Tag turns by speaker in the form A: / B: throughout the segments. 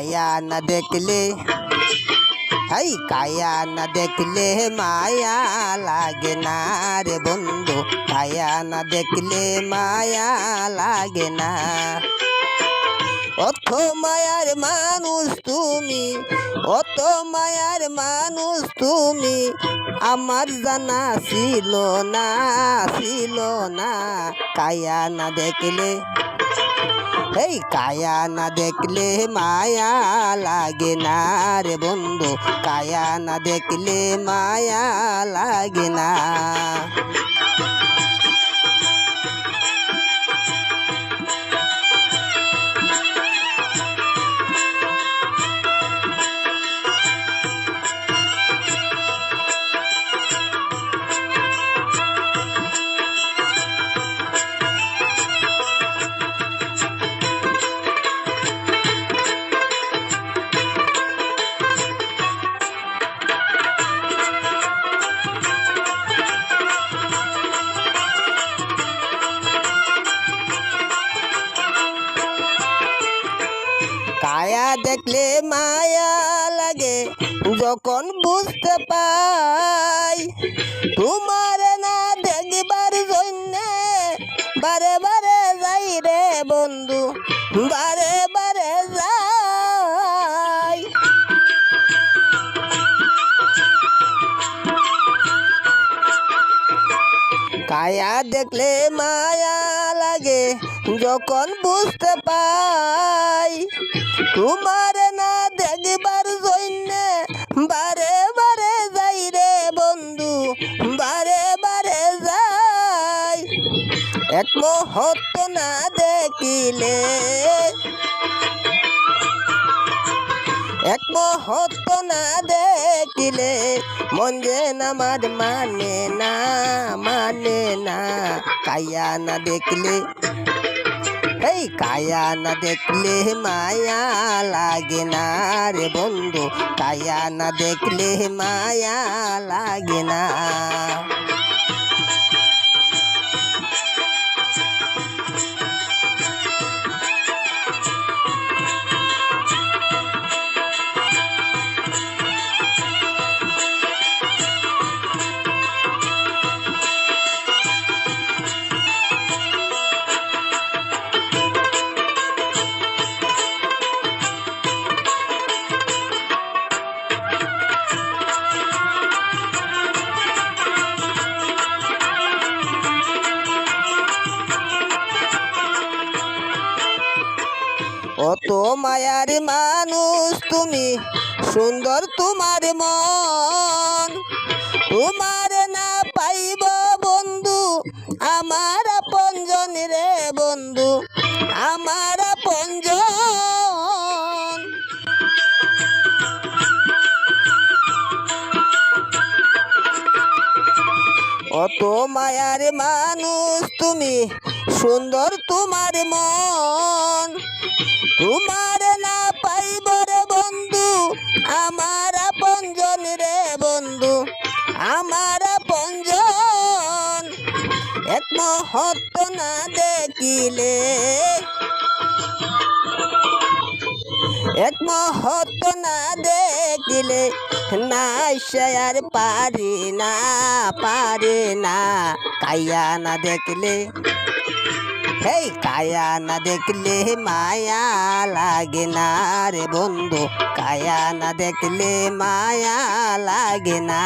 A: কায়া না দেখলে কায়া না দেখলে মায়া লাগে না রে বন্ধু, কায়া না দেখলে মায়া লাগে না। অত মায়ার মানুষ তুমি, অত মায়ার মানুষ তুমি, আমার জানা ছিল না, ছিল না। কায়া না দেখলে কায়া না দেখলে মায়া লাগে না রে বন্ধু, কায়া না দেখলে মায়া লাগে না। কায়া দেখলে মায়া লাগে যখন বুঝতে পাই, তোমার না দেখবার জন্যে বারে বারে যাই রে বন্ধু, বারে বারে যাই। কায়া দেখলে মায়া লাগে যখন বুঝতে পাই, তোমার না দেখবার জন্যে বারে বারে যাই রে বন্ধু, বারে বারে যাই। এক মুহূর্ত না দেখিলে, এক মুহূর্ত না দেখিলে মন যেন আমার মানে না, মানে না। কায়া না দেখলে কায়া না দেখলে মায়া লাগে না রে বন্ধু, কায়া না দেখলে মায়া লাগে না। অত মায়ার মানুষ তুমি, সুন্দর তোমার মন, তোমার না পাইব বন্ধু আমার আপনজন রে বন্ধু, আমার আপনজন। অত মায়ার মানুষ তুমি, সুন্দর তোমার মন, তোমার না পাইব রে বন্ধু আমার আপনজন রে বন্ধু, আমার আপনজন। এক মুহূর্ত না দেখিলে, এক মুহূর্ত না দেখিলে না সে আর পারি না, পারি না। কায়া না দেখলে কায়া না দেখলে মায়া লাগে না রে বন্ধু, কায়া না দেখলে মায়া লাগে না।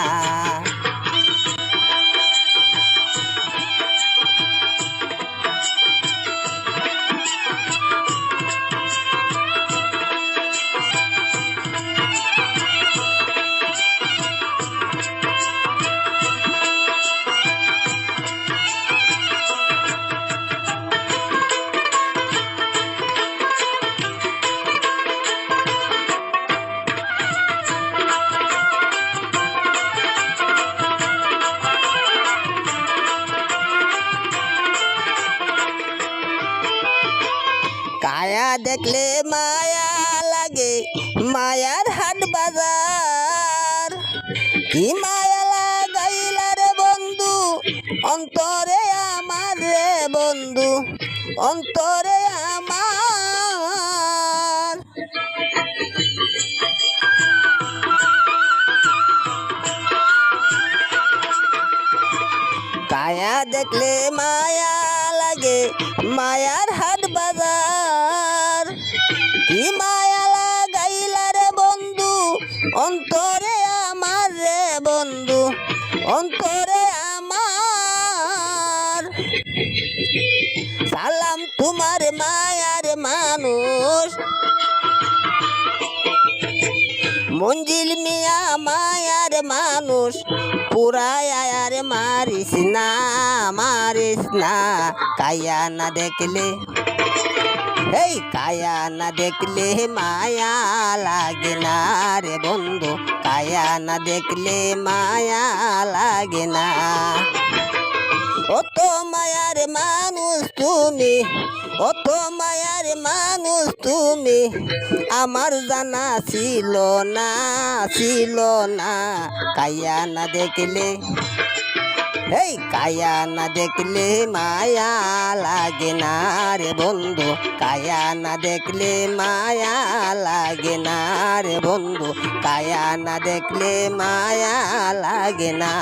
A: কায়া দেখলে মায়া লাগে, মায়ার হাট বাজার, কি মায়া লাগাইলা রে বন্ধু অন্তরে আমার রে বন্ধু, অন্তরে আমার। দেখলে মায়া লাগে মায়ার হাট বাজার কি মায়া লাগাইলা রে বন্ধু অন্তরে আমার রে বন্ধু অন্তরে আমার সালাম তোমার মায়ার মানুষ মঞ্জিল মিয়া মায়ার মানুষ পুরায় আয়ার মারিস না কায়া না দেখলে এই কায়া না দেখলে মায়া লাগে না রে বন্ধু কায়া না দেখলে মায়া লাগে না অত মায়ার মানুষ তুমি অত মায়ার মানুষ তুমি আমার জানা ছিল না কায়া না দেখলে এই কায়া না দেখলে মায়া লাগে না রে বন্ধু কায়া না দেখলে মায়া লাগে না রে বন্ধু কায়া না দেখলে মায়া লাগে না